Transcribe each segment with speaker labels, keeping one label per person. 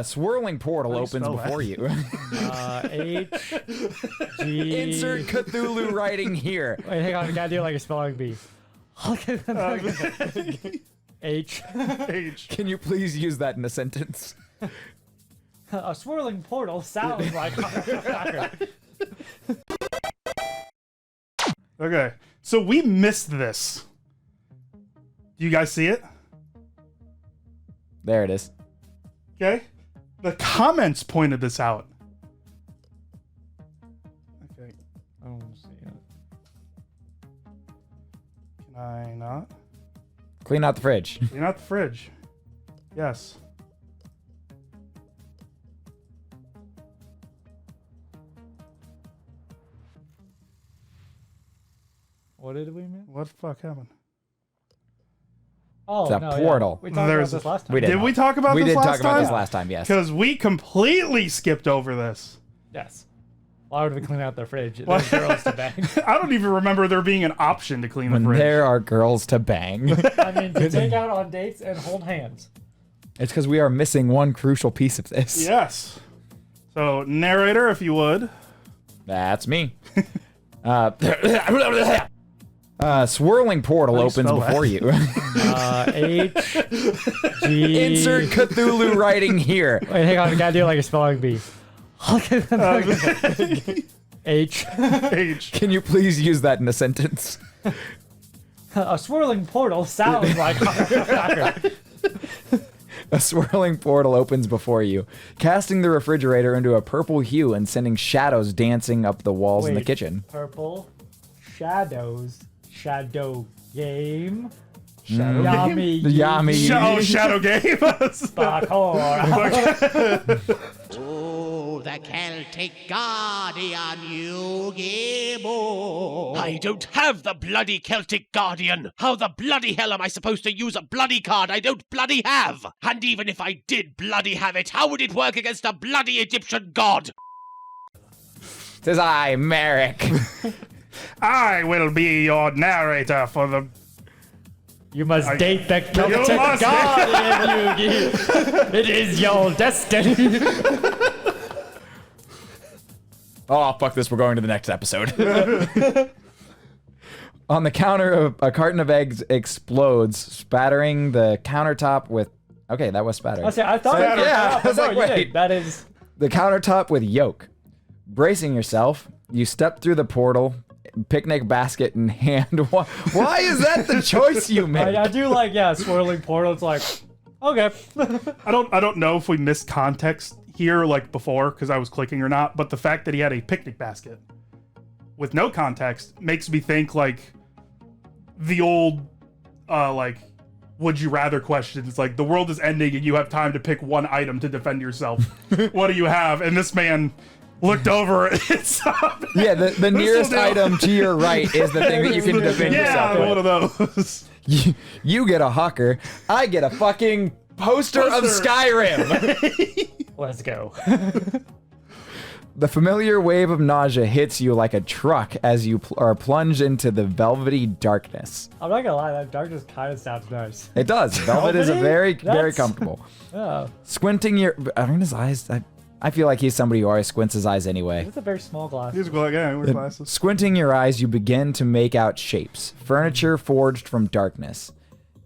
Speaker 1: Swirling portal opens before you.
Speaker 2: H G.
Speaker 1: Insert Cthulhu writing here.
Speaker 2: Wait, hang on. I gotta do like a spelling bee. H.
Speaker 1: Can you please use that in a sentence?
Speaker 2: A swirling portal sounds like.
Speaker 3: Okay, so we missed this. Do you guys see it?
Speaker 1: There it is.
Speaker 3: Okay. The comments pointed this out. Okay.
Speaker 2: I don't see it.
Speaker 3: Can I not?
Speaker 1: Clean out the fridge.
Speaker 3: Clean out the fridge. Yes.
Speaker 2: What did we miss?
Speaker 3: What the fuck happened?
Speaker 2: Oh,
Speaker 1: It's a
Speaker 2: no,
Speaker 1: portal.
Speaker 2: Yeah. We talked about this last time.
Speaker 1: We did.
Speaker 3: Did we talk about
Speaker 1: We
Speaker 3: this
Speaker 1: did
Speaker 3: last
Speaker 1: talk about
Speaker 3: time?
Speaker 1: this last time, yes.
Speaker 3: Because we completely skipped over this.
Speaker 2: Yes. Why would we clean out the fridge? There's girls to bang.
Speaker 3: I don't even remember there being an option to clean
Speaker 1: When
Speaker 3: the fridge.
Speaker 1: there are girls to bang.
Speaker 2: I mean, to take out on dates and hold hands.
Speaker 1: It's because we are missing one crucial piece of this.
Speaker 3: Yes. So, narrator, if you would.
Speaker 1: That's me. Swirling portal
Speaker 3: How do you
Speaker 1: opens
Speaker 3: spell
Speaker 1: before
Speaker 3: that?
Speaker 1: you.
Speaker 2: H G.
Speaker 1: Insert Cthulhu writing here.
Speaker 2: Wait, hang on. I gotta do like a spelling bee. H.
Speaker 3: H.
Speaker 1: Can you please use that in a sentence?
Speaker 2: A swirling portal sounds like.
Speaker 1: A swirling portal opens before you, casting the refrigerator into a purple hue and sending shadows dancing up the walls in the
Speaker 2: Wait.
Speaker 1: kitchen.
Speaker 2: Purple. Shadows. Shadow game.
Speaker 3: Shadow
Speaker 2: Yummy.
Speaker 1: Yummy.
Speaker 3: Shadow game.
Speaker 4: Oh, the Celtic Guardian you give oh. I don't have the bloody Celtic Guardian. How the bloody hell am I supposed to use a bloody card I don't bloody have? And even if I did bloody have it, how would it work against a bloody Egyptian god?
Speaker 1: Says I, Merrick.
Speaker 3: I will be your narrator for the...
Speaker 2: You must date the
Speaker 3: You
Speaker 2: Celtic
Speaker 3: must-
Speaker 2: Guardian, Yugi. It is your destiny.
Speaker 1: Oh, fuck this. We're going to the next episode. On the counter, a carton of eggs explodes, spattering the countertop with... Okay, that was spattering.
Speaker 2: I thought
Speaker 3: Saturday.
Speaker 1: Yeah, I was like,
Speaker 2: you did.
Speaker 1: wait.
Speaker 2: That is...
Speaker 1: The countertop with yolk. Bracing yourself, you step through the portal, picnic basket in hand. Why is that the choice you made?
Speaker 2: I do like, yeah, swirling portal. It's like, okay.
Speaker 3: I don't know if we missed context here like before because I was clicking or not, but the fact that he had a picnic basket with no context makes me think like the old like would you rather questions, like the world is ending and you have time to pick one item to defend yourself. What do you have? And this man looked over it.
Speaker 1: Yeah, the nearest item to your right is the thing that you can defend yourself
Speaker 3: Yeah,
Speaker 1: with.
Speaker 3: one of those.
Speaker 1: You get a hawker, I get a fucking poster of Skyrim.
Speaker 2: Let's go.
Speaker 1: The familiar wave of nausea hits you like a truck as you are plunged into the velvety darkness.
Speaker 2: I'm not gonna lie, that darkness kind of sounds nice.
Speaker 1: It does. Velvet is a very
Speaker 2: That's-
Speaker 1: comfortable.
Speaker 2: Yeah.
Speaker 1: Squinting your... I mean, his eyes... I feel like he's somebody who always squints his eyes anyway.
Speaker 2: It's a very small glass.
Speaker 3: He's like, yeah, wear glasses.
Speaker 1: Squinting your eyes, you begin to make out shapes. Furniture forged from darkness.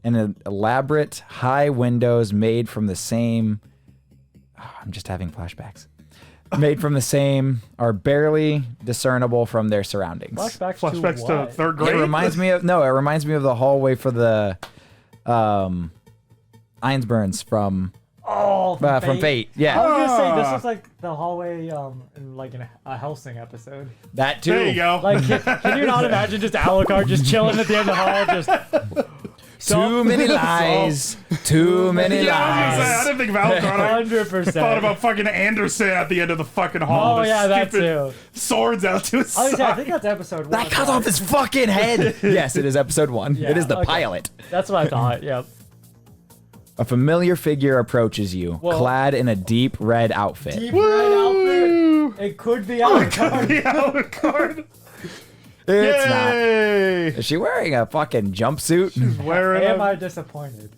Speaker 1: And elaborate high windows made from the same... Oh, I'm just having flashbacks. Made from the same are barely discernible from their surroundings.
Speaker 2: Flashbacks
Speaker 3: Flashbacks
Speaker 2: to
Speaker 3: to third
Speaker 1: It
Speaker 3: grade.
Speaker 1: reminds me of... No, it reminds me of the hallway for the... Ironsburns from Fate. Yeah.
Speaker 2: I was gonna say this looks like the hallway in like a Helsing episode.
Speaker 1: That too.
Speaker 3: There you go.
Speaker 2: Like, can you not imagine just Alucard just chilling at the end of the hall, just
Speaker 1: Too many lies. Too many
Speaker 3: Yeah, I was gonna say, I
Speaker 1: lies.
Speaker 3: didn't think of Alucard. I
Speaker 2: 100%.
Speaker 3: thought about fucking Anderson at the end of the fucking hall.
Speaker 2: Oh
Speaker 3: with
Speaker 2: yeah, that
Speaker 3: stupid
Speaker 2: too.
Speaker 3: Swords out to his
Speaker 2: I
Speaker 3: side.
Speaker 2: think that's episode 1.
Speaker 1: That cut off his fucking head. Yes, it is episode 1.
Speaker 2: Yeah,
Speaker 1: It is the
Speaker 2: okay.
Speaker 1: pilot.
Speaker 2: That's what I thought. Yep.
Speaker 1: A familiar figure approaches you,
Speaker 2: Well-
Speaker 1: clad in a deep red outfit.
Speaker 2: Deep red outfit. It could be Alucard.
Speaker 3: The Alucard.
Speaker 1: It's not.
Speaker 3: Yay!
Speaker 1: Is she wearing a fucking jumpsuit?
Speaker 3: Wearing
Speaker 2: Am
Speaker 3: a-
Speaker 2: I disappointed?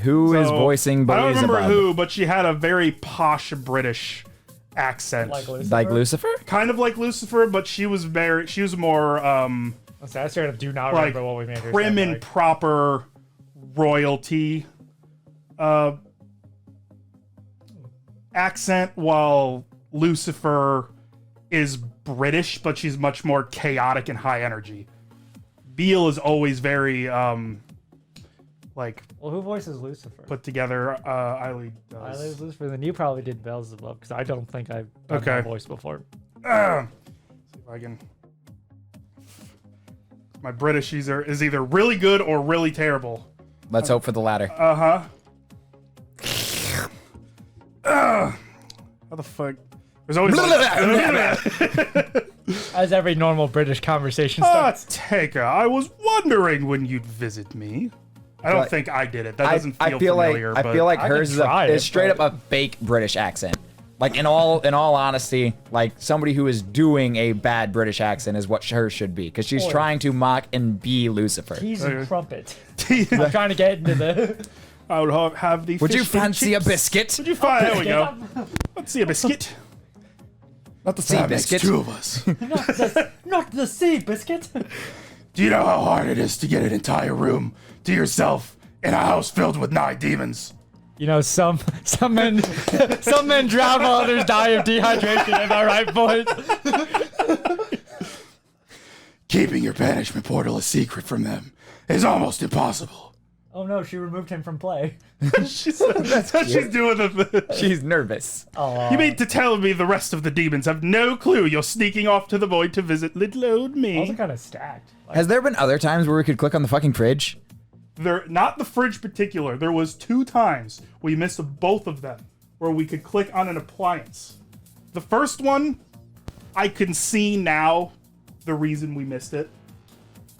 Speaker 1: Who is
Speaker 3: So,
Speaker 1: voicing
Speaker 3: I don't remember
Speaker 1: Beelzebub?
Speaker 3: who, but she had a very posh British accent.
Speaker 1: Like Lucifer?
Speaker 3: Kind of like Lucifer, but she was more
Speaker 2: I straight up do not
Speaker 3: like
Speaker 2: remember what we made her
Speaker 3: prim
Speaker 2: sound
Speaker 3: and
Speaker 2: like.
Speaker 3: proper royalty accent, while Lucifer is British, but she's much more chaotic and high energy. Beel is always very like
Speaker 2: Well, who voices Lucifer?
Speaker 3: put together. Eiley
Speaker 2: I
Speaker 3: does.
Speaker 2: was Lucifer. Then you probably did Beelzebub because I don't think I've done that voice before.
Speaker 3: See if I can. My British is either really good or really terrible.
Speaker 1: Let's hope for the latter.
Speaker 3: How the fuck? There's always
Speaker 2: As every normal British conversation starts.
Speaker 3: Taker, I was wondering when you'd visit me. I don't think I did it. That doesn't feel familiar.
Speaker 1: I feel like
Speaker 2: I
Speaker 1: hers
Speaker 2: can try
Speaker 1: is
Speaker 2: it,
Speaker 1: straight
Speaker 2: but-
Speaker 1: up a fake British accent. Like in all honesty, like somebody who is doing a bad British accent is what hers should be, because she's trying to mock and be Lucifer.
Speaker 2: Keys and crumpet. I'm trying to get into the.
Speaker 3: I would have the.
Speaker 1: Would you
Speaker 3: fish and
Speaker 1: fancy a
Speaker 3: chips.
Speaker 1: biscuit?
Speaker 3: Would you find? There we go. Let's see a biscuit.
Speaker 1: Not the sea biscuit.
Speaker 3: Two of us.
Speaker 2: Not the sea biscuit.
Speaker 3: Do you know how hard it is to get an entire room to yourself in a house filled with 9 demons?
Speaker 2: You know, some men drown while others die of dehydration. Am I right, boys?
Speaker 3: Keeping your banishment portal a secret from them is almost impossible.
Speaker 2: Oh no, she removed him from play.
Speaker 3: That's what she's doing.
Speaker 1: She's nervous.
Speaker 3: You mean to tell me the rest of the demons have no clue you're sneaking off to the void to visit little old me?
Speaker 2: Also kind of stacked. Like,
Speaker 1: Has there been other times where we could click on the fucking fridge?
Speaker 3: There, not the fridge particular. There was 2 times we missed both of them where we could click on an appliance. The first one, I can see now the reason we missed it.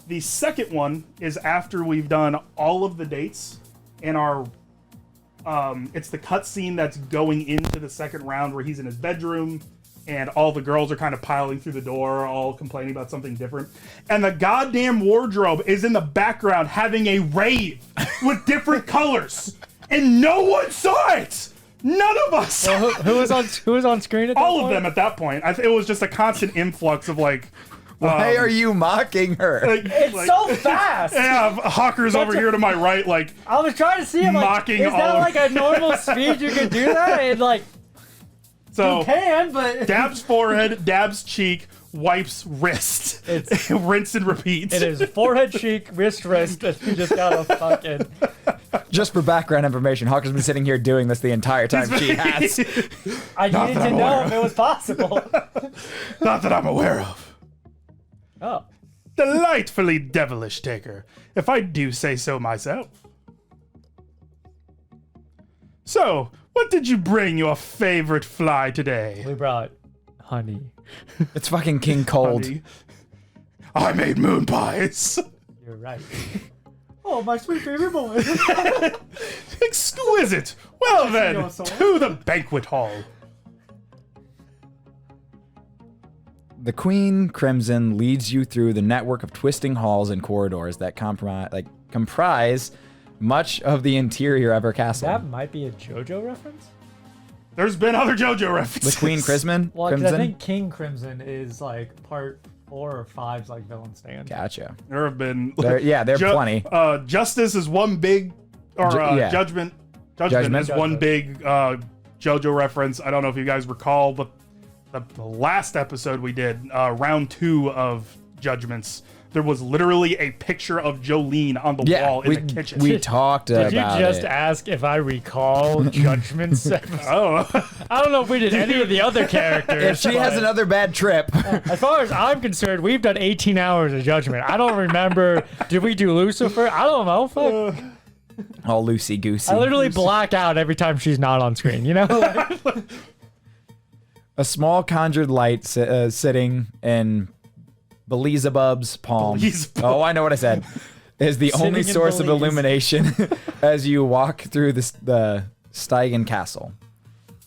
Speaker 3: The second one is after we've done all of the dates in our it's the cutscene that's going into the second round where he's in his bedroom and all the girls are kind of piling through the door, all complaining about something different. And the goddamn wardrobe is in the background having a rave with different colors. And no one saw it! None of us!
Speaker 2: who was on screen at that
Speaker 3: All of
Speaker 2: point?
Speaker 3: them at that point. It was just a constant influx of like...
Speaker 1: Why are you mocking her?
Speaker 2: It's so fast!
Speaker 3: Yeah, Hawker's over here to my right, like...
Speaker 2: I was trying to see him like,
Speaker 3: Mocking
Speaker 2: is that
Speaker 3: all of-
Speaker 2: like a normal speed you could do that? And like,
Speaker 3: So,
Speaker 2: you can, but...
Speaker 3: dabs forehead, dabs cheek, wipes wrist.
Speaker 2: It's-
Speaker 3: rinse and repeat.
Speaker 2: It is forehead, cheek, wrist, and you just gotta fucking...
Speaker 1: Just for background information, Hawker's been sitting here doing this the entire time she has.
Speaker 2: I needed to know if it was possible.
Speaker 3: Not that I'm aware of.
Speaker 2: Oh.
Speaker 3: Delightfully devilish, Taker, if I do say so myself. So, what did you bring your favorite fly today?
Speaker 2: We brought honey.
Speaker 1: It's fucking King Cold.
Speaker 3: Honey? I made moon pies.
Speaker 2: You're right. Oh, my sweet baby boy.
Speaker 3: Exquisite. Well then,
Speaker 2: your soul.
Speaker 3: to the banquet hall.
Speaker 1: The Queen Crimson leads you through the network of twisting halls and corridors that comprise much of the interior of her castle.
Speaker 2: That might be a JoJo reference?
Speaker 3: There's been other JoJo references.
Speaker 1: The Queen Crimson?
Speaker 2: Well, because I think King Crimson is like part 4 or 5's like villain stand.
Speaker 1: Gotcha.
Speaker 3: There have been...
Speaker 1: There are plenty.
Speaker 3: Justice is one big... Or
Speaker 1: yeah.
Speaker 3: Judgment
Speaker 1: Judgment.
Speaker 3: is one big JoJo reference. I don't know if you guys recall, but the last episode we did, round 2 of Judgments, there was literally a picture of Jolene on the wall in the kitchen.
Speaker 1: We talked about it.
Speaker 2: Did you just ask if I recall Judgment's episode?
Speaker 3: Oh.
Speaker 2: I don't know if we did any of the other characters.
Speaker 1: If she has
Speaker 2: but
Speaker 1: another bad trip.
Speaker 2: as far as I'm concerned, we've done 18 hours of Judgment. I don't remember. Did we do Lucifer? I don't know. Fuck.
Speaker 1: All loosey-goosey.
Speaker 2: I literally black out every time she's not on screen, you know? Like,
Speaker 1: A small conjured light sitting in Beelzebub's palm.
Speaker 3: Beelzebub.
Speaker 1: Oh, I know what I said. Is the
Speaker 2: Sitting
Speaker 1: only
Speaker 2: in
Speaker 1: source of
Speaker 2: Belize.
Speaker 1: illumination as you walk through the Steigen Castle.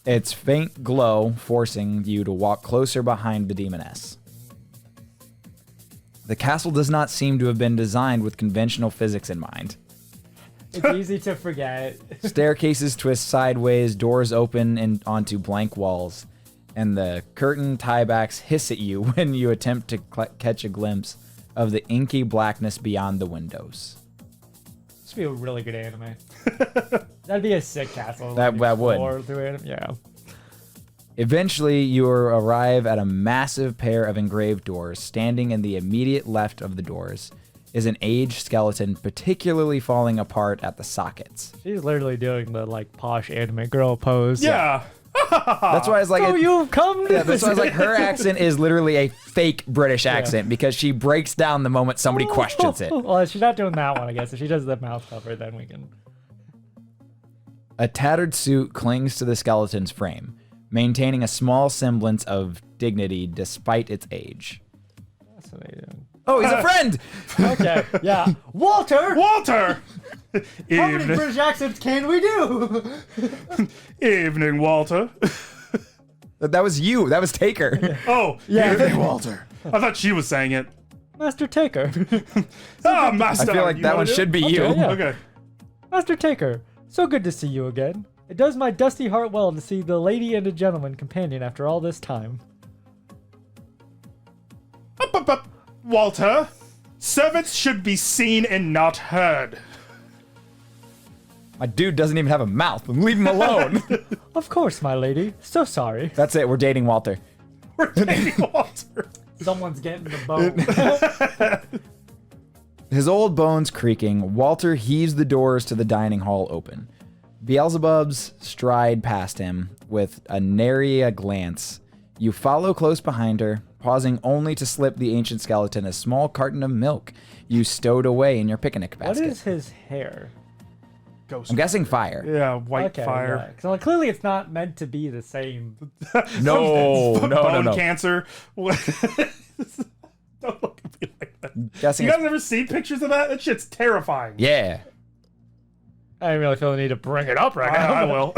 Speaker 1: Its faint glow forcing you to walk closer behind the demoness. The castle does not seem to have been designed with conventional physics in mind.
Speaker 2: It's easy to forget.
Speaker 1: Staircases twist sideways, doors open and onto blank walls, and the curtain tiebacks hiss at you when you attempt to catch a glimpse of the inky blackness beyond the windows.
Speaker 2: This would be a really good anime. That'd be a sick castle.
Speaker 1: That would.
Speaker 2: Through anime. Yeah.
Speaker 1: Eventually, you arrive at a massive pair of engraved doors. Standing in the immediate left of the doors is an aged skeleton, particularly falling apart at the sockets.
Speaker 2: She's literally doing the like posh anime girl pose.
Speaker 3: Yeah.
Speaker 1: That's why I was like,
Speaker 2: So you've come to
Speaker 1: that's why I was like, her accent is literally a fake British accent because she breaks down the moment somebody questions it.
Speaker 2: Well, she's not doing that one, I guess. If she does the mouth cover, then we can.
Speaker 1: A tattered suit clings to the skeleton's frame, maintaining a small semblance of dignity despite its age.
Speaker 2: Fascinating.
Speaker 1: Oh, he's a friend!
Speaker 2: Okay, yeah. Walter!
Speaker 3: Walter!
Speaker 2: How many
Speaker 3: Evening.
Speaker 2: British accents can we do?
Speaker 3: Evening, Walter.
Speaker 1: That was you. That was Taker.
Speaker 3: Oh,
Speaker 2: Yeah.
Speaker 3: evening, Walter. I thought she was saying it.
Speaker 2: Master Taker.
Speaker 3: Ah,
Speaker 1: I
Speaker 3: Master.
Speaker 1: feel like
Speaker 3: you
Speaker 1: that
Speaker 3: wanna
Speaker 1: one
Speaker 3: do it?
Speaker 1: should be you.
Speaker 2: yeah.
Speaker 3: Okay.
Speaker 2: Master Taker, so good to see you again. It does my dusty heart well to see the lady and a gentleman companion after all this time.
Speaker 3: Up. Walter, servants should be seen and not heard.
Speaker 1: My dude doesn't even have a mouth. Leave him alone.
Speaker 2: Of course, my lady. So sorry.
Speaker 1: That's it. We're dating Walter.
Speaker 3: We're dating Walter.
Speaker 2: Someone's getting the bone.
Speaker 1: His old bones creaking, Walter heaves the doors to the dining hall open. Beelzebub's stride past him with a nary a glance. You follow close behind her, pausing only to slip the ancient skeleton a small carton of milk you stowed away in your picnic
Speaker 2: What
Speaker 1: basket.
Speaker 2: is his hair?
Speaker 3: Ghost.
Speaker 1: I'm guessing fire.
Speaker 3: Yeah, white
Speaker 2: Okay,
Speaker 3: fire.
Speaker 2: yeah. 'Cause, like, clearly it's not meant to be the same.
Speaker 1: No,
Speaker 3: Bone cancer. Don't look at me like that.
Speaker 1: Guessing
Speaker 3: You
Speaker 1: it's-
Speaker 3: guys ever see pictures of that? That shit's terrifying.
Speaker 1: Yeah.
Speaker 2: I didn't really feel the need to bring it up right now.
Speaker 3: I will.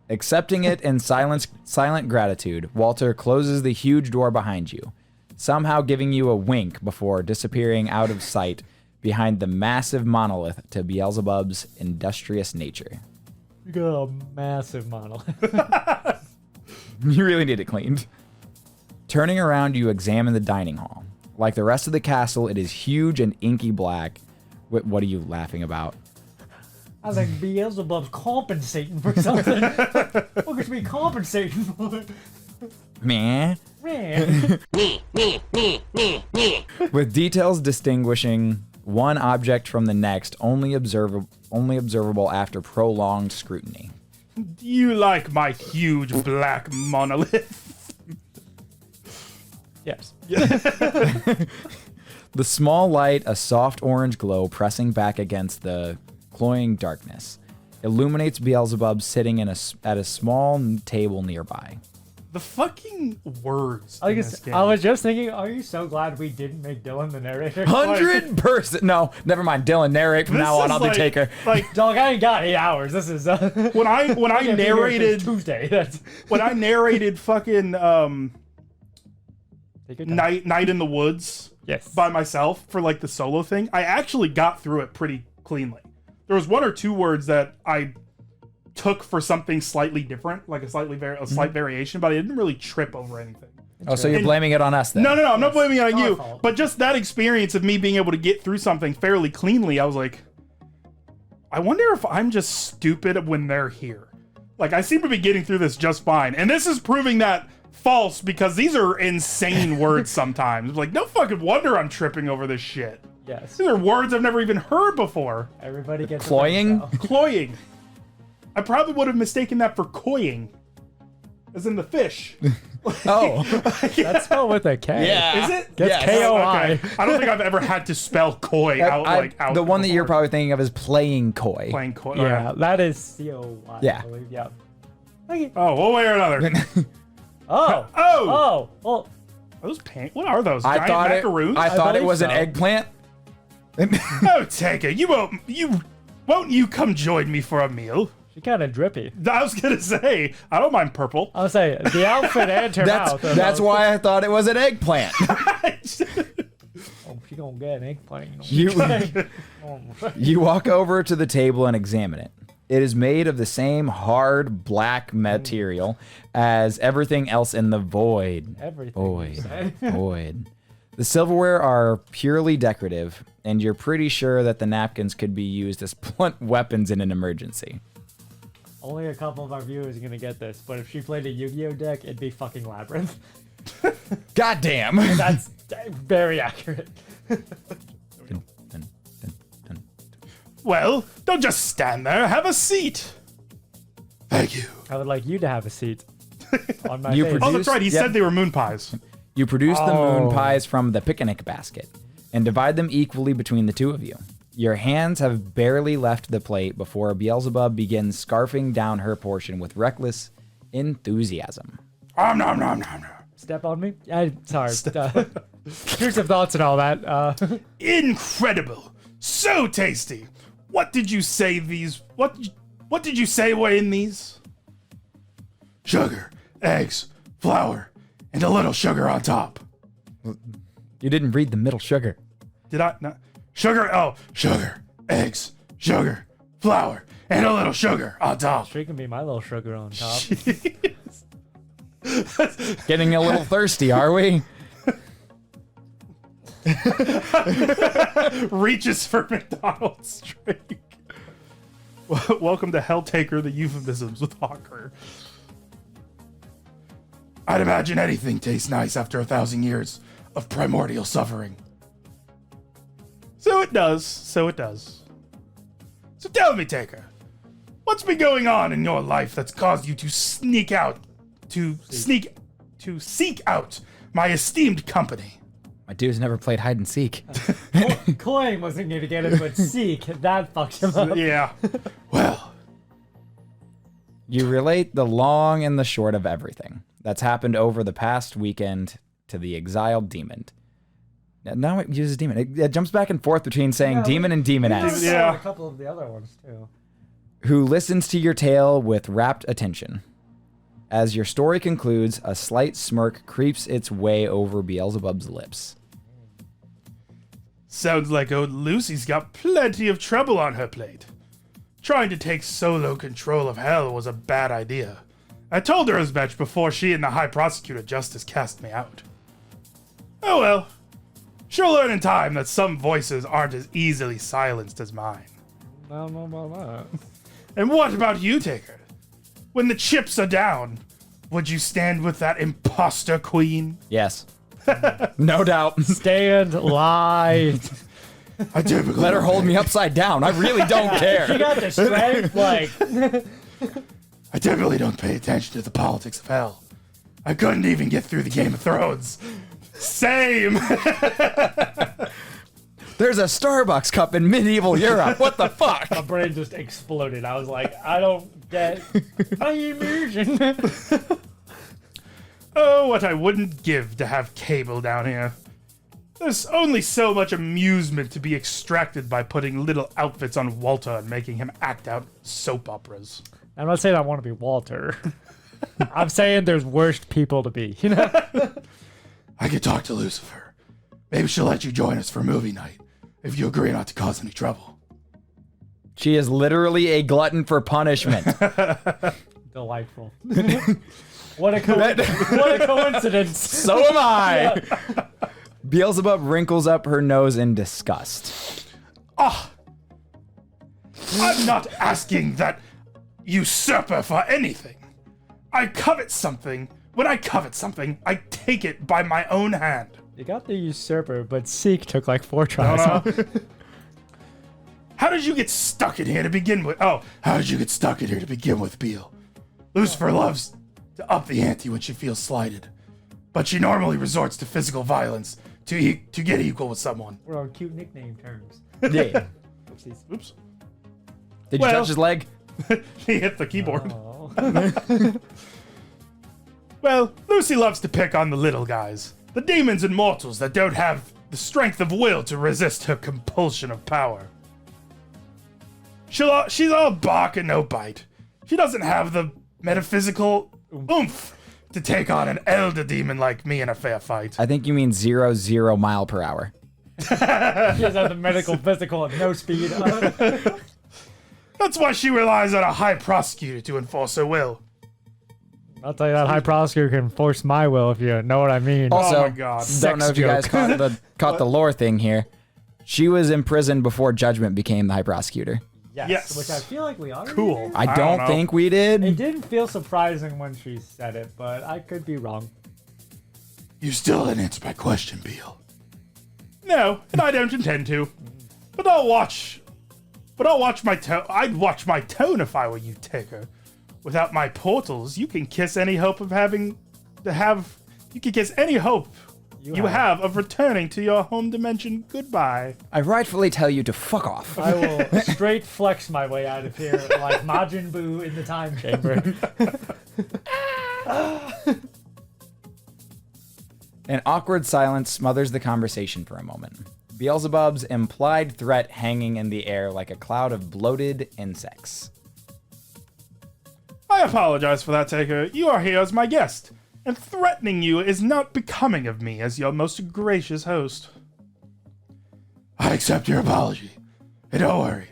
Speaker 1: Accepting it in silent gratitude, Walter closes the huge door behind you, somehow giving you a wink before disappearing out of sight behind the massive monolith to Beelzebub's industrious nature.
Speaker 2: You got a massive monolith.
Speaker 1: You really need it cleaned. Turning around, you examine the dining hall. Like the rest of the castle, it is huge and inky black. What are you laughing about?
Speaker 2: I think Beelzebub's compensating for something. What could you be compensating for?
Speaker 1: Meh.
Speaker 2: Man.
Speaker 1: With details distinguishing one object from the next, only observable after prolonged scrutiny.
Speaker 3: Do you like my huge black monolith?
Speaker 2: Yes.
Speaker 1: The small light, a soft orange glow pressing back against the cloying darkness, illuminates Beelzebub sitting at a small table nearby.
Speaker 3: The fucking words.
Speaker 2: I
Speaker 3: in this game.
Speaker 2: was just thinking, are you so glad we didn't make Dylan the narrator?
Speaker 1: 100%. No, never mind. Dylan, narrate from
Speaker 3: This
Speaker 1: now on.
Speaker 3: is
Speaker 1: I'll
Speaker 3: like-
Speaker 1: do Taker.
Speaker 3: Like
Speaker 2: Dog, I ain't got 8 hours. This is
Speaker 3: when I
Speaker 2: can't be here since
Speaker 3: narrated
Speaker 2: Tuesday. That's
Speaker 3: when I narrated fucking
Speaker 2: Take your time.
Speaker 3: Night in the Woods
Speaker 2: Yes.
Speaker 3: by myself for like the solo thing, I actually got through it pretty cleanly. There was 1 or 2 words that I took for something slightly different, like a slight variation, but I didn't really trip over anything.
Speaker 1: Oh, so you're blaming it on us then?
Speaker 3: No, I'm not blaming it on
Speaker 2: Our
Speaker 3: you.
Speaker 2: fault.
Speaker 3: But just that experience of me being able to get through something fairly cleanly, I was like, I wonder if I'm just stupid when they're here. Like, I seem to be getting through this just fine. And this is proving that false because these are insane words sometimes. Like, no fucking wonder I'm tripping over this shit.
Speaker 2: Yes.
Speaker 3: These are words I've never even heard before.
Speaker 2: Everybody gets
Speaker 1: Cloying?
Speaker 2: a brain cell.
Speaker 3: Cloying. I probably would have mistaken that for coying. As in the fish.
Speaker 1: Oh.
Speaker 2: That's spelled with a K.
Speaker 1: Yeah.
Speaker 3: Is it?
Speaker 2: That's
Speaker 1: Yes.
Speaker 2: K-O-I.
Speaker 3: Okay. I don't think I've ever had to spell coy out.
Speaker 1: The one that you're
Speaker 3: before.
Speaker 1: probably thinking of is playing coy.
Speaker 3: Playing coy.
Speaker 2: Yeah,
Speaker 3: Okay.
Speaker 2: that is C-O-Y.
Speaker 1: Yeah.
Speaker 2: I believe. Yeah. Okay.
Speaker 3: Oh, one way or another.
Speaker 2: Oh.
Speaker 3: Oh!
Speaker 2: Oh. Well,
Speaker 3: Are those what are those?
Speaker 1: I
Speaker 3: Giant
Speaker 1: thought
Speaker 3: macaroons?
Speaker 1: I thought it
Speaker 2: believe
Speaker 1: was an
Speaker 2: so.
Speaker 1: eggplant.
Speaker 3: Oh, take it. Won't you come join me for a meal?
Speaker 2: she kind of drippy.
Speaker 3: I was gonna say, I don't mind purple.
Speaker 2: I was saying the outfit and her mouth.
Speaker 1: That's why I thought it was an eggplant.
Speaker 2: Oh she gonna get an eggplant.
Speaker 1: You walk over to the table and examine it. It is made of the same hard black material as everything else in the void. Void. The silverware are purely decorative, and you're pretty sure that the napkins could be used as blunt weapons in an emergency.
Speaker 2: Only a couple of our viewers are gonna get this, but if she played a Yu-Gi-Oh deck, it'd be fucking Labyrinth.
Speaker 1: Goddamn.
Speaker 2: That's very accurate.
Speaker 3: Well, don't just stand there. Have a seat. Thank you.
Speaker 2: I would like you to have a seat on my
Speaker 1: You
Speaker 2: face.
Speaker 3: Oh, that's right. He
Speaker 1: Yep.
Speaker 3: said they were moon pies.
Speaker 1: You produce the moon
Speaker 2: Oh.
Speaker 1: pies from the picnic basket and divide them equally between the two of you. Your hands have barely left the plate before Beelzebub begins scarfing down her portion with reckless enthusiasm.
Speaker 3: Nom, nom, nom, nom, nom.
Speaker 2: Step on me? Sorry. Here's some thoughts and all that.
Speaker 3: Incredible. So tasty. What did you say these... What did you say were in these? Sugar, eggs, flour, and a little sugar on top.
Speaker 1: You didn't read the middle sugar.
Speaker 3: Did I? No. Sugar, sugar, eggs, sugar, flour, and a little sugar on top.
Speaker 2: She can be my little sugar on top.
Speaker 1: Getting a little thirsty, are we?
Speaker 3: Reaches for McDonald's drink. Welcome to Helltaker, the euphemisms with Hawker. I'd imagine anything tastes nice after 1,000 years of primordial suffering. So it does. So tell me, Taker, what's been going on in your life that's caused you to seek out my esteemed company?
Speaker 1: My dude's never played hide and seek.
Speaker 2: Coin wasn't going to get it, but Seek, that fucked him up.
Speaker 3: Yeah. Well,
Speaker 1: You relate the long and the short of everything that's happened over the past weekend to the exiled demon. Now it uses demon. It jumps back and forth between saying demon and demoness.
Speaker 3: Yeah.
Speaker 2: A couple of the other ones, too.
Speaker 1: Who listens to your tale with rapt attention. As your story concludes, a slight smirk creeps its way over Beelzebub's lips.
Speaker 3: sounds like old Lucy's got plenty of trouble on her plate. Trying to take solo control of hell was a bad idea. I told her as much before she and the High Prosecutor Justice cast me out. Oh well. She'll learn in time that some voices aren't as easily silenced as mine.
Speaker 2: I don't know about that.
Speaker 3: And what about you, Taker? When the chips are down, would you stand with that imposter queen?
Speaker 1: Yes. No doubt.
Speaker 2: Stand live.
Speaker 3: I typically
Speaker 1: Let her hold me upside down. I really don't
Speaker 2: She
Speaker 1: care.
Speaker 2: got the strength, like.
Speaker 3: I typically don't pay attention to the politics of hell. I couldn't even get through the Game of Thrones. Same.
Speaker 1: There's a Starbucks cup in medieval Europe. What the fuck?
Speaker 2: My brain just exploded. I was like, I don't get my immersion.
Speaker 3: Oh, what I wouldn't give to have cable down here. There's only so much amusement to be extracted by putting little outfits on Walter and making him act out soap operas.
Speaker 2: I'm not saying I want to be Walter. I'm saying there's worst people to be, you know?
Speaker 3: I could talk to Lucifer. Maybe she'll let you join us for movie night, if you agree not to cause any trouble.
Speaker 1: She is literally a glutton for punishment.
Speaker 2: Delightful. What a coincidence.
Speaker 1: So am I. Beelzebub wrinkles up her nose in disgust.
Speaker 3: Ah! I'm not asking that usurper for anything. I covet something. When I covet something, I take it by my own hand.
Speaker 2: You got the usurper, but Seek took like 4 tries. Huh?
Speaker 3: How did you get stuck in here to begin with? Oh, how did you get stuck in here to begin with, Beel? Lucifer loves to up the ante when she feels slighted, but she normally resorts to physical violence to get equal with someone.
Speaker 2: We're on cute nickname terms.
Speaker 1: Yeah.
Speaker 2: Oopsies.
Speaker 3: Oops.
Speaker 1: Did you
Speaker 3: Well-
Speaker 1: touch his leg?
Speaker 3: He hit the keyboard.
Speaker 2: Oh.
Speaker 3: Well, Lucy loves to pick on the little guys, the demons and mortals that don't have the strength of will to resist her compulsion of power. She's all bark and no bite. She doesn't have the metaphysical oomph to take on an elder demon like me in a fair fight.
Speaker 1: I think you mean 0 mile per hour.
Speaker 2: She has the medical, physical, and no speed.
Speaker 3: That's why she relies on a high prosecutor to enforce her will.
Speaker 2: I'll tell you that high prosecutor can force my will if you know what I mean.
Speaker 1: Also,
Speaker 3: Oh my God.
Speaker 1: don't know if you guys caught the lore thing here. She was imprisoned before Judgment became the high prosecutor.
Speaker 3: Yes.
Speaker 2: Which I feel like we already
Speaker 3: Cool.
Speaker 2: did.
Speaker 1: I
Speaker 3: don't
Speaker 1: don't
Speaker 3: know.
Speaker 1: think we did.
Speaker 2: It didn't feel surprising when she said it, but I could be wrong.
Speaker 3: You still didn't answer my question, Beal. No, and I don't intend to. But I'll watch my tone. I'd watch my tone if I were you, Taker. Without my portals, you can kiss any hope of you can kiss any hope you have of returning to your home dimension goodbye.
Speaker 1: I rightfully tell you to fuck off.
Speaker 2: I will straight flex my way out of here like Majin Buu in the time chamber.
Speaker 1: An awkward silence smothers the conversation for a moment. Beelzebub's implied threat hanging in the air like a cloud of bloated insects.
Speaker 3: I apologize for that, Taker. You are here as my guest, and threatening you is not becoming of me as your most gracious host. I accept your apology. And don't worry,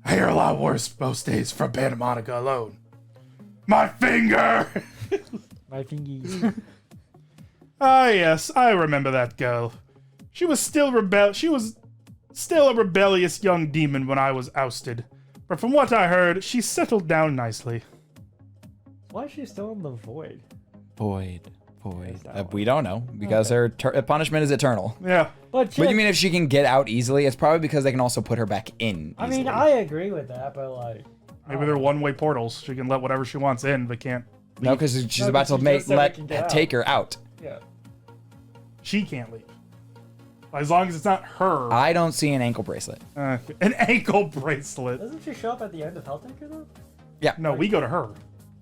Speaker 3: I hear a lot worse most days from Band of Monica alone. My finger!
Speaker 2: My fingies.
Speaker 3: Ah, yes, I remember that girl. She was still a rebellious young demon when I was ousted. But from what I heard, she settled down nicely.
Speaker 2: Why is she still in the void?
Speaker 1: Void. We don't know, because her punishment is eternal.
Speaker 3: Yeah.
Speaker 2: But
Speaker 1: But you mean if she can get out easily? It's probably because they can also put her back in
Speaker 2: I
Speaker 1: easily.
Speaker 2: mean, I agree with that, but like...
Speaker 3: Maybe they're one-way portals. She can let whatever she wants in, but can't.
Speaker 1: No, because she's
Speaker 2: No,
Speaker 1: about
Speaker 2: but
Speaker 1: to
Speaker 2: she just said we can get
Speaker 1: take her out.
Speaker 2: Yeah.
Speaker 3: She can't leave. As long as it's not her.
Speaker 1: I don't see an ankle bracelet.
Speaker 3: An ankle bracelet.
Speaker 2: Doesn't she show up at the end of Helltaker, though?
Speaker 3: No, we go to her.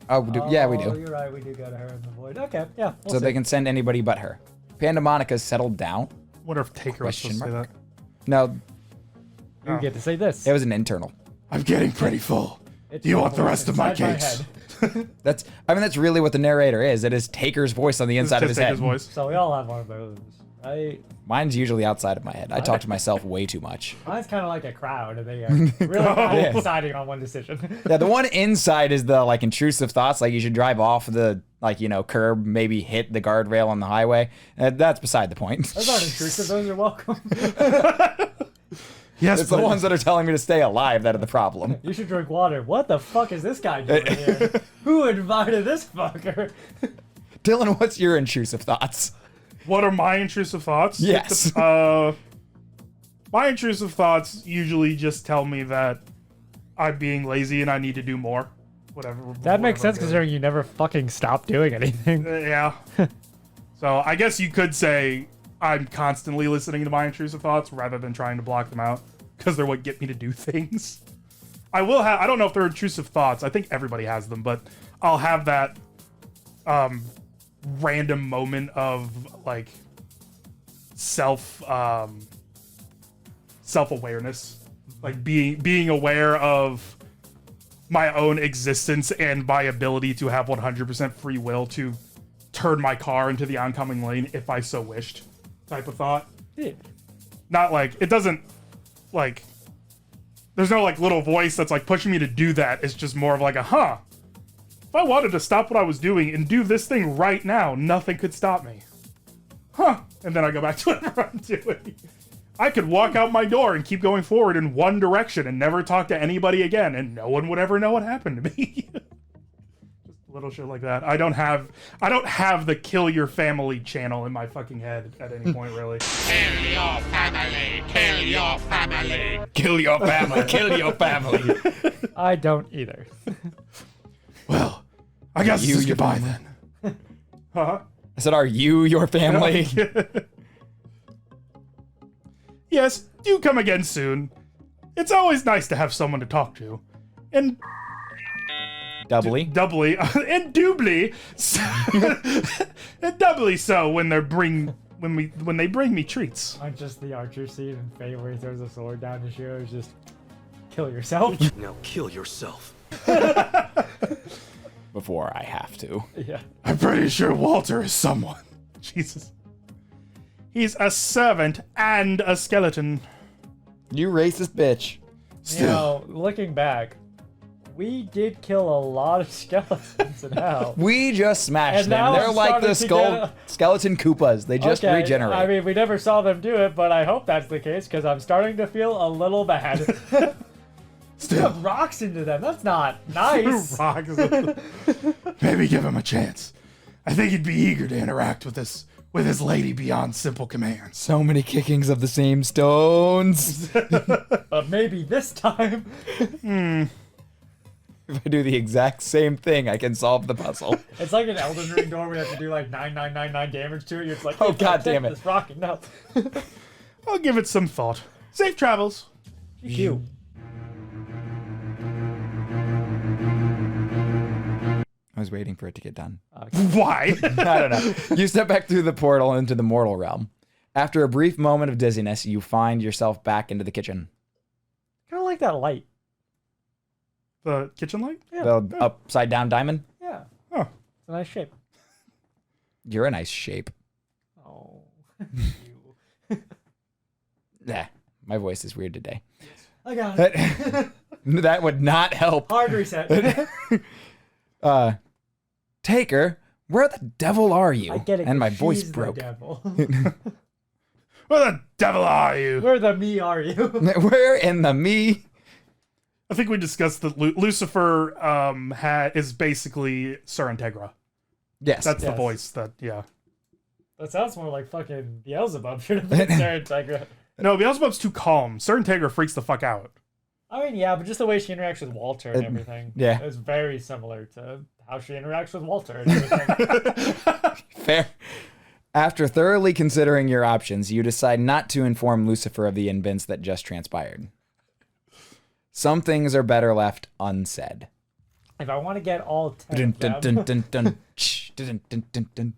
Speaker 1: Yeah, we
Speaker 2: Oh,
Speaker 1: do.
Speaker 2: you're right, we do go to her in the void. Okay, yeah, we'll
Speaker 1: So
Speaker 2: see.
Speaker 1: they can send anybody but her. Panda Monica's settled down.
Speaker 3: Wonder if Taker was supposed to say that.
Speaker 1: No,
Speaker 2: You get to say this.
Speaker 1: it was an internal.
Speaker 3: I'm getting pretty full.
Speaker 2: It's
Speaker 3: Do you
Speaker 2: the
Speaker 3: want the
Speaker 2: voice
Speaker 3: rest of my
Speaker 2: inside
Speaker 3: cakes?
Speaker 2: head.
Speaker 1: That's really what the narrator is. It is Taker's voice on the inside of his head.
Speaker 3: Taker's voice.
Speaker 2: So we all have one of those, right?
Speaker 1: Mine's usually outside of my head. I talk to myself way too much.
Speaker 2: Mine's kind of like a crowd, and they are really not deciding on one decision.
Speaker 1: Yeah, the one inside is the like intrusive thoughts, like you should drive off the curb, maybe hit the guardrail on the highway. That's beside the point.
Speaker 2: Those aren't intrusive, those are welcome.
Speaker 3: Yes,
Speaker 1: It's the ones that are telling me to stay alive that are the problem.
Speaker 2: You should drink water. What the fuck is this guy doing here? Who invited this fucker?
Speaker 1: Dylan, what's your intrusive thoughts?
Speaker 3: What are my intrusive thoughts?
Speaker 1: Yes.
Speaker 3: My intrusive thoughts usually just tell me that I'm being lazy and I need to do more. Whatever.
Speaker 2: That makes sense
Speaker 3: I'm doing.
Speaker 2: considering you never fucking stop doing anything.
Speaker 3: Yeah. So I guess you could say I'm constantly listening to my intrusive thoughts rather than trying to block them out because they're what get me to do things. I don't know if they're intrusive thoughts. I think everybody has them, but I'll have that random moment of like self-awareness, like being aware of my own existence and my ability to have 100% free will to turn my car into the oncoming lane if I so wished, type of thought.
Speaker 2: Yeah.
Speaker 3: Not like it doesn't like there's no like little voice that's like pushing me to do that. It's just more of like if I wanted to stop what I was doing and do this thing right now, nothing could stop me. And then I go back to whatever I'm doing. I could walk out my door and keep going forward in one direction and never talk to anybody again, and no one would ever know what happened to me. Just little shit like that. I don't have the kill your family channel in my fucking head at any point, really.
Speaker 4: Kill your family! Kill your family!
Speaker 1: Kill your family. Kill your family.
Speaker 2: I don't either.
Speaker 3: Well, I guess
Speaker 1: You,
Speaker 3: this is
Speaker 1: your
Speaker 3: goodbye
Speaker 1: family.
Speaker 3: then. Huh?
Speaker 1: I said, are you your family?
Speaker 3: Yes, do come again soon. It's always nice to have someone to talk to. And
Speaker 1: Doubly.
Speaker 3: doubly, and doubly, and doubly so when they bring me treats.
Speaker 2: I'm just the archer scene in Fate where he throws a sword down his shoes, just kill yourself.
Speaker 5: Now kill yourself.
Speaker 1: Before I have to.
Speaker 2: Yeah.
Speaker 3: I'm pretty sure Walter is someone. Jesus. He's a servant and a skeleton.
Speaker 1: You racist bitch.
Speaker 2: You know, looking back, we did kill a lot of skeletons in hell.
Speaker 1: We just smashed
Speaker 2: And
Speaker 1: them.
Speaker 2: now
Speaker 1: They're
Speaker 2: I'm
Speaker 1: like the
Speaker 2: starting to
Speaker 1: skeleton Koopas. They just
Speaker 2: Okay,
Speaker 1: regenerate.
Speaker 2: I mean, we never saw them do it, but I hope that's the case because I'm starting to feel a little bad.
Speaker 3: Still.
Speaker 2: Put rocks into them. That's not nice.
Speaker 3: Rocks. Maybe give him a chance. I think he'd be eager to interact with his lady beyond simple commands.
Speaker 1: So many kickings of the same stones.
Speaker 2: But maybe this time.
Speaker 1: If I do the exact same thing, I can solve the puzzle.
Speaker 2: It's like an Elden Ring door where you have to do like 9999 damage to it. You're just like,
Speaker 1: Oh,
Speaker 2: if I
Speaker 1: God
Speaker 2: kick
Speaker 1: damn it.
Speaker 2: This rocket, no.
Speaker 3: I'll give it some thought. Safe travels.
Speaker 2: You.
Speaker 1: I was waiting for it to get done.
Speaker 3: Why?
Speaker 1: I don't know. You step back through the portal into the mortal realm. After a brief moment of dizziness, you find yourself back into the kitchen.
Speaker 2: Kind of like that light.
Speaker 3: The kitchen light?
Speaker 2: Yeah.
Speaker 1: The upside down diamond.
Speaker 2: Yeah.
Speaker 3: Oh.
Speaker 2: It's a nice shape.
Speaker 1: You're a nice shape.
Speaker 2: Oh.
Speaker 1: Nah, my voice is weird today.
Speaker 2: I got it.
Speaker 1: That would not help.
Speaker 2: Hard reset.
Speaker 1: Taker, where the devil are you?
Speaker 2: I get it.
Speaker 1: And my
Speaker 2: 'cause
Speaker 1: voice
Speaker 2: she's the
Speaker 1: broke.
Speaker 2: devil.
Speaker 3: Where the devil are you?
Speaker 2: Where the me are you?
Speaker 1: Where in the me?
Speaker 3: I think we discussed that Lucifer is basically Sir Integra.
Speaker 1: Yes.
Speaker 3: That's the
Speaker 2: Yes.
Speaker 3: voice that, yeah.
Speaker 2: That sounds more like fucking Beelzebub should have been Sir Integra.
Speaker 3: No, Beelzebub's too calm. Sir Integra freaks the fuck out.
Speaker 2: I mean, yeah, but just the way she interacts with Walter and everything.
Speaker 1: yeah.
Speaker 2: It's very similar to how she interacts with Walter and everything.
Speaker 1: Fair. After thoroughly considering your options, you decide not to inform Lucifer of the events that just transpired. Some things are better left unsaid.
Speaker 2: If I want to get all 10
Speaker 1: Dun,
Speaker 2: of
Speaker 1: dun,
Speaker 2: them,
Speaker 1: dun, dun, dun, dun, dun, dun, dun.